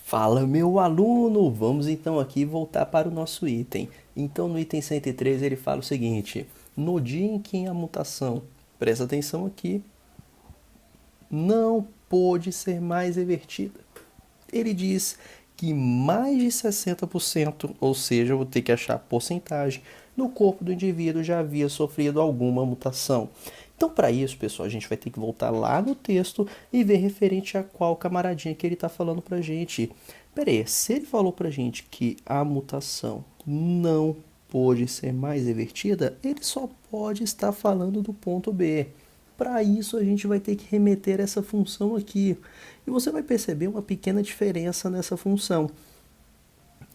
Fala, meu aluno! Vamos então aqui voltar para o nosso item. Então, no item 103 ele fala o seguinte: no dia em que a mutação, presta atenção aqui, não pôde ser mais revertida. Ele diz que mais de 60%, ou seja, eu vou ter que achar a porcentagem, no corpo do indivíduo já havia sofrido alguma mutação. Então, para isso, pessoal, a gente vai ter que voltar lá no texto e ver referente a qual camaradinha que ele está falando para a gente. Pera aí, se ele falou para a gente que a mutação não pôde ser mais revertida, ele só pode estar falando do ponto B. Para isso, a gente vai ter que remeter essa função aqui. E você vai perceber uma pequena diferença nessa função.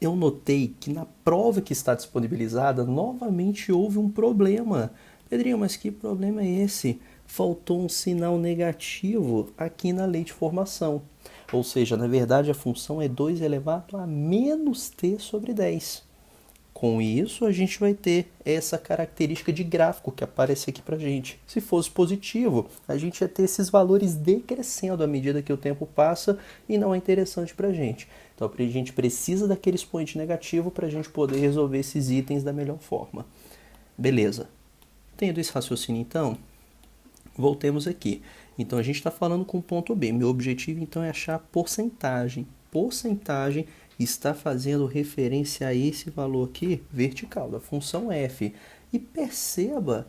Eu notei que na prova que está disponibilizada, novamente houve um problema. Pedrinho, mas que problema é esse? Faltou um sinal negativo aqui na lei de formação. Ou seja, na verdade a função é 2 elevado a menos t sobre 10. Com isso, a gente vai ter essa característica de gráfico que aparece aqui para a gente. Se fosse positivo, a gente ia ter esses valores decrescendo à medida que o tempo passa e não é interessante para a gente. Então, a gente precisa daquele expoente negativo para a gente poder resolver esses itens da melhor forma. Beleza. Tendo esse raciocínio, então, voltemos aqui. Então, a gente está falando com o ponto B. Meu objetivo, então, é achar a porcentagem. Porcentagem está fazendo referência a esse valor aqui, vertical, da função f. E perceba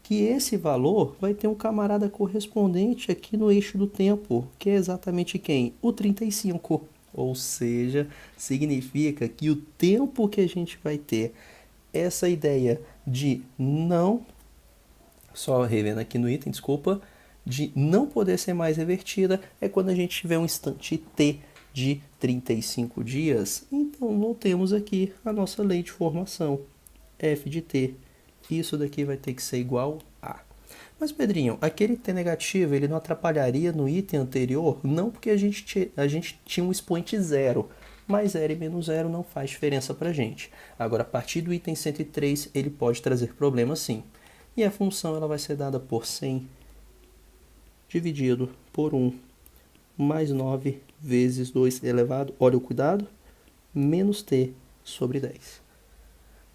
que esse valor vai ter um camarada correspondente aqui no eixo do tempo, que é exatamente quem? O 35. Ou seja, significa que o tempo que a gente vai ter essa ideia de não, só revendo aqui no item, desculpa, de não poder ser mais revertida, é quando a gente tiver um instante t de 35 dias. Então, voltemos aqui à nossa lei de formação, f de t. Isso daqui vai ter que ser igual a. Mas, Pedrinho, aquele t negativo, ele não atrapalharia no item anterior? Não, porque a gente tinha um expoente zero. Mas 0 e menos 0 não faz diferença para a gente. Agora, a partir do item 103, ele pode trazer problema sim. E a função ela vai ser dada por 100 dividido por 1 mais 9 vezes 2 elevado, olha o cuidado, menos t sobre 10.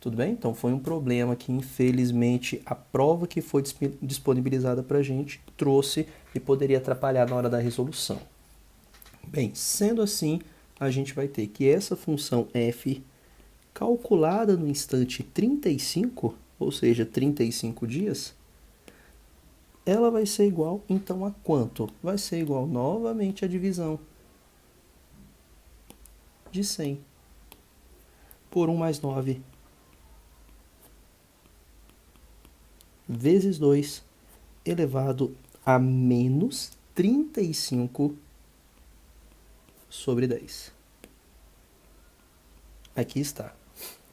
Tudo bem? Então foi um problema que infelizmente a prova que foi disponibilizada para a gente trouxe e poderia atrapalhar na hora da resolução. Bem, sendo assim, a gente vai ter que essa função f calculada no instante 35, ou seja, 35 dias, ela vai ser igual, então, a quanto? Vai ser igual, novamente, a divisão de 100 por 1 mais 9 vezes 2 elevado a menos 35 sobre 10. Aqui está.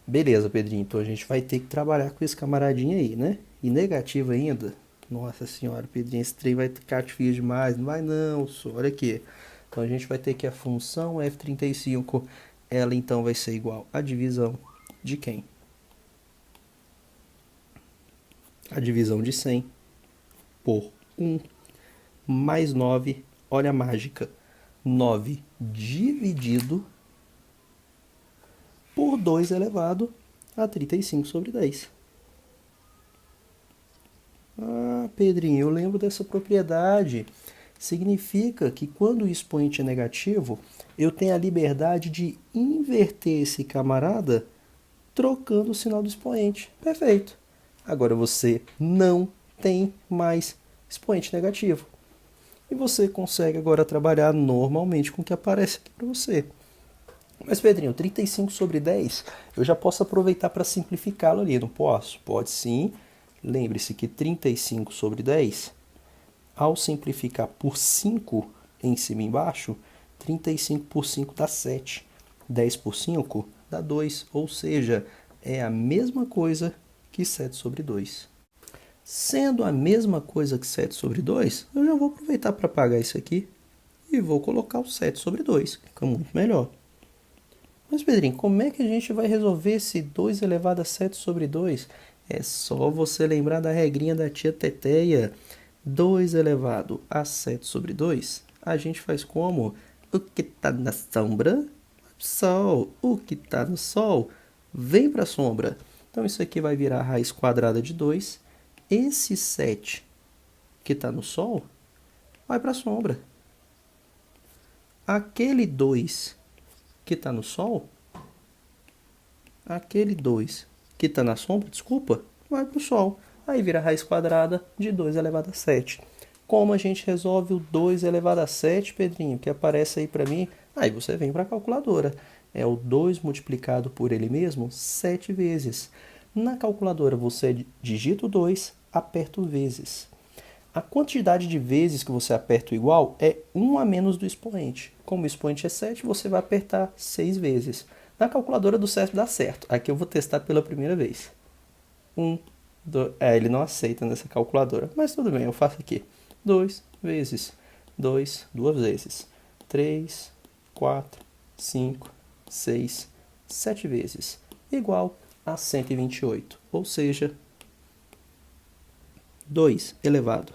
Beleza, Pedrinho, então a gente vai ter que trabalhar com esse camaradinho aí, né? E negativo ainda. Nossa senhora, Pedrinho, esse trem vai ficar difícil demais. Não vai não, só. Olha aqui. Então a gente vai ter que a função f35, ela então vai ser igual à divisão de quem? A divisão de 100 por 1 mais 9, olha a mágica, 9 dividido por 2 elevado a 35 sobre 10. Ah, Pedrinho, eu lembro dessa propriedade. Significa que quando o expoente é negativo, eu tenho a liberdade de inverter esse camarada trocando o sinal do expoente. Perfeito. Agora você não tem mais expoente negativo. E você consegue agora trabalhar normalmente com o que aparece aqui para você. Mas, Pedrinho, 35 sobre 10, eu já posso aproveitar para simplificá-lo ali, não posso? Pode sim. Lembre-se que 35 sobre 10, ao simplificar por 5 em cima e embaixo, 35 por 5 dá 7. 10 por 5 dá 2, ou seja, é a mesma coisa que 7 sobre 2. Sendo a mesma coisa que 7 sobre 2, eu já vou aproveitar para apagar isso aqui e vou colocar o 7 sobre 2, que fica muito melhor. Mas, Pedrinho, como é que a gente vai resolver esse 2 elevado a 7 sobre 2? É só você lembrar da regrinha da tia Teteia. 2 elevado a 7 sobre 2, a gente faz como? O que está na sombra Sol. O que está no Sol vem para a sombra. Então, isso aqui vai virar a raiz quadrada de 2. Esse 7 que está no Sol vai para a sombra. Aquele 2 que está no Sol, aquele 2 que está na sombra, desculpa, vai para o Sol. Aí vira a raiz quadrada de 2 elevado a 7. Como a gente resolve o 2 elevado a 7, Pedrinho, que aparece aí para mim? Aí você vem para a calculadora. É o 2 multiplicado por ele mesmo 7 vezes. Na calculadora você digita o 2, aperta o vezes. A quantidade de vezes que você aperta o igual é 1 a menos do expoente. Como o expoente é 7, você vai apertar 6 vezes. Na calculadora do CESP dá certo. Aqui eu vou testar pela primeira vez. 1, 2... ele não aceita nessa calculadora. Mas tudo bem, eu faço aqui. 2 vezes 2, 2 vezes. 3, 4, 5, 6, 7 vezes. Igual a 128. Ou seja, 2 elevado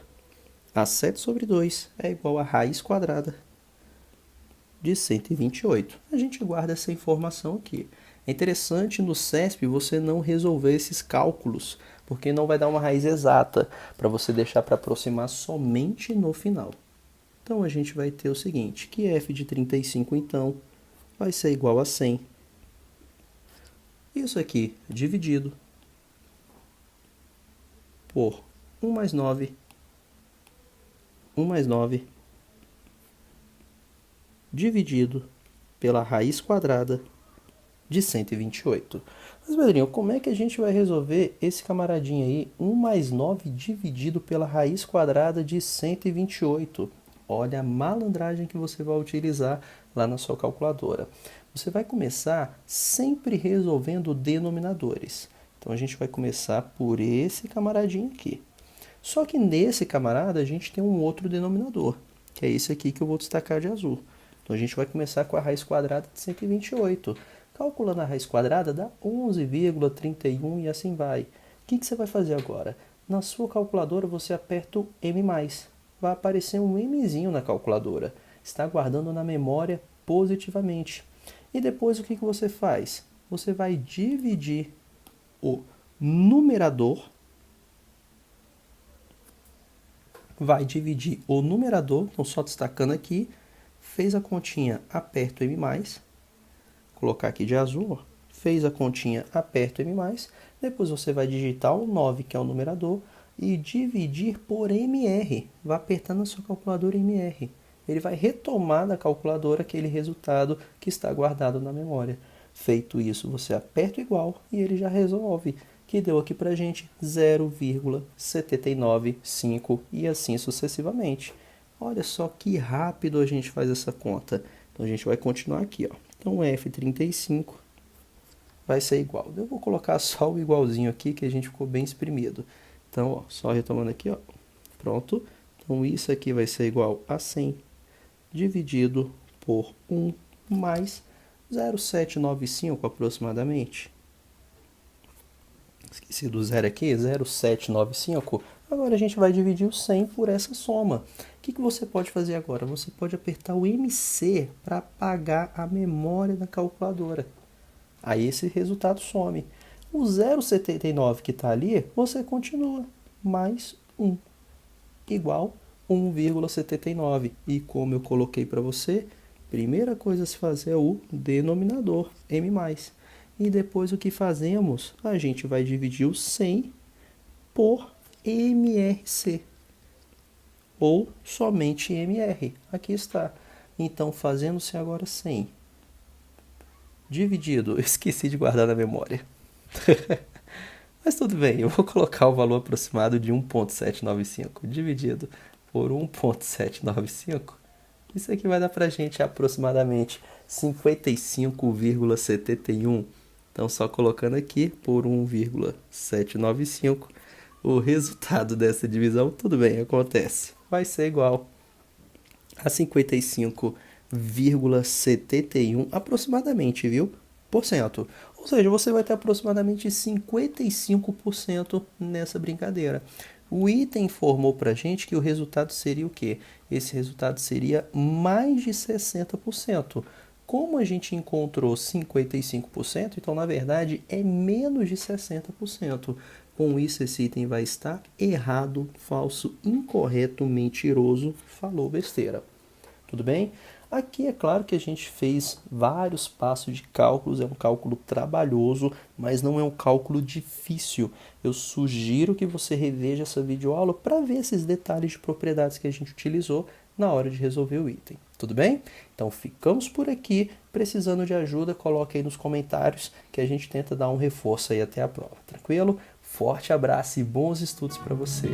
a 7 sobre 2 é igual a raiz quadrada de 128. A gente guarda essa informação aqui. É interessante no CESP você não resolver esses cálculos, porque não vai dar uma raiz exata, para você deixar para aproximar somente no final. Então a gente vai ter o seguinte, que f de 35 então vai ser igual a 100. Isso aqui dividido por 1 mais 9, 1 mais 9, dividido pela raiz quadrada de 128. Mas, Pedrinho, como é que a gente vai resolver esse camaradinho aí, 1 mais 9 dividido pela raiz quadrada de 128? Olha a malandragem que você vai utilizar lá na sua calculadora. Você vai começar sempre resolvendo denominadores. Então, a gente vai começar por esse camaradinho aqui. Só que nesse camarada a gente tem um outro denominador, que é esse aqui que eu vou destacar de azul. Então a gente vai começar com a raiz quadrada de 128. Calculando a raiz quadrada dá 11,31 e assim vai. O que você vai fazer agora? Na sua calculadora você aperta o M+. Vai aparecer um Mzinho na calculadora. Está guardando na memória positivamente. E depois o que você faz? Você vai dividir o numerador. Vai dividir o numerador, então só destacando aqui, fez a continha, aperta o M+, colocar aqui de azul, ó. Fez a continha, aperta o M+, depois você vai digitar o 9, que é o numerador, e dividir por MR, vai apertar na sua calculadora MR. Ele vai retomar da calculadora aquele resultado que está guardado na memória. Feito isso, você aperta o igual e ele já resolve, que deu aqui pra gente 0,795 e assim sucessivamente. Olha só que rápido a gente faz essa conta. Então a gente vai continuar aqui, ó. Então F35 vai ser igual. Eu vou colocar só o igualzinho aqui que a gente ficou bem exprimido. Então, ó, só retomando aqui, ó. Pronto. Então isso aqui vai ser igual a 100 dividido por 1 mais 0,795 aproximadamente. Esqueci do zero aqui, 0,795. Agora a gente vai dividir o 100 por essa soma. O que você pode fazer agora? Você pode apertar o MC para apagar a memória da calculadora. Aí esse resultado some. O 0,79 que está ali, você continua. Mais 1 igual 1,79. E como eu coloquei para você, primeira coisa a se fazer é o denominador, M+. E depois o que fazemos? A gente vai dividir o 100 por MRC. Ou somente MR. Aqui está. Então, fazendo-se agora 100 dividido... Esqueci de guardar na memória. Mas tudo bem, eu vou colocar o valor aproximado de 1,795 dividido por 1,795. Isso aqui vai dar pra gente aproximadamente 55,71. Então, só colocando aqui por 1,795, o resultado dessa divisão, tudo bem, acontece. Vai ser igual a 55,71 aproximadamente, viu? Por cento. Ou seja, você vai ter aproximadamente 55% nessa brincadeira. O item informou para a gente que o resultado seria o quê? Esse resultado seria mais de 60%. Como a gente encontrou 55%, então na verdade é menos de 60%. Com isso, esse item vai estar errado, falso, incorreto, mentiroso, falou besteira. Tudo bem? Aqui é claro que a gente fez vários passos de cálculos, é um cálculo trabalhoso, mas não é um cálculo difícil. Eu sugiro que você reveja essa videoaula para ver esses detalhes de propriedades que a gente utilizou na hora de resolver o item. Tudo bem? Então ficamos por aqui. Precisando de ajuda, coloque aí nos comentários que a gente tenta dar um reforço aí até a prova. Tranquilo? Forte abraço e bons estudos para você.